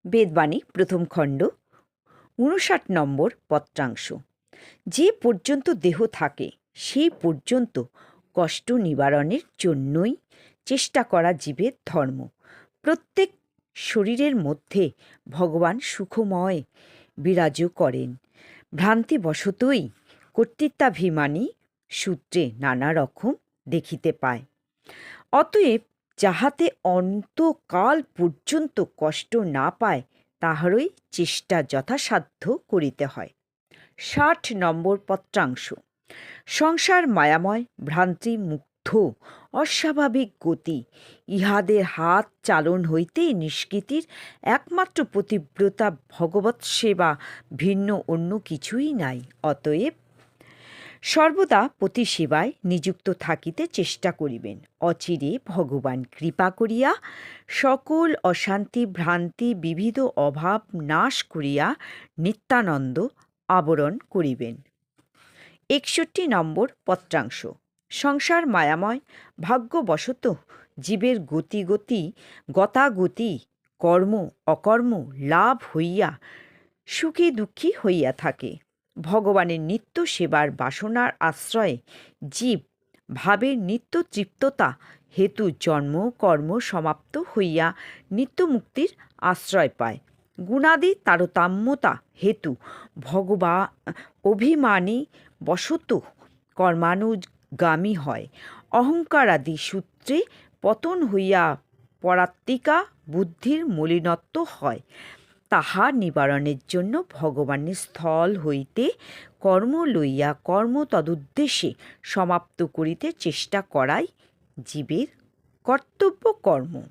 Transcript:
বেদবাণী প্রথম খণ্ড ৫৯ নম্বর পত্রাংশ। যে পর্যন্ত দেহ থাকে সেই পর্যন্ত কষ্ট নিবারণের জন্যই চেষ্টা করা জীবের ধর্ম। প্রত্যেক শরীরের মধ্যে ভগবান সুখময় বিরাজ করেন। ভ্রান্তিবশতই কর্তৃত্বাভিমানী সূত্রে নানা রকম দেখিতে পায়। অতএব যাহাতে অন্তকাল পর্যন্ত কষ্ট না পায় তাহারই চেষ্টা যথাসাধ্য করিতে হয়। ৬০ নম্বর পত্রাংশ। সংসার মায়াময় ভ্রান্তি মুগ্ধ অস্বাভাবিক গতি, ইহাদের হাত চালন হইতে নিষ্কৃতির একমাত্র পতিব্রতা ভগবৎ সেবা, ভিন্ন অন্য কিছুই নাই। অতএব সর্বদা পতি সেবায় নিযুক্ত থাকিতে চেষ্টা করিবেন। অচিরে ভগবান কৃপা করিয়া সকল অশান্তি ভ্রান্তি বিবিধ অভাব নাশ করিয়া নিত্যানন্দ আবরণ করিবেন। ৬১ নম্বর পত্রাংশ। সংসার মায়াময়, ভাগ্যবশত জীবের গতাগতি কর্ম অকর্ম লাভ হইয়া সুখী দুঃখী হইয়া থাকে। ভগবানের নিত্য সেবার বাসনার আশ্রয়ে জীব ভাবের নিত্য তৃপ্ততা হেতু জন্ম কর্ম সমাপ্ত হইয়া নিত্যমুক্তির আশ্রয় পায়। গুণাদি তারতম্যতা হেতু অভিমানী বশত কর্মানুগামী হয়। অহংকারাদি সূত্রে পতন হইয়া পরাত্মিকা বুদ্ধির মলিনত্ব হয়। তাহা নিবারণের জন্য ভগবানের স্থল হইতে কর্ম লইয়া কর্ম তদুদ্দেশ্যে সমাপ্ত করিতে চেষ্টা করাই জীবের কর্তব্য কর্ম।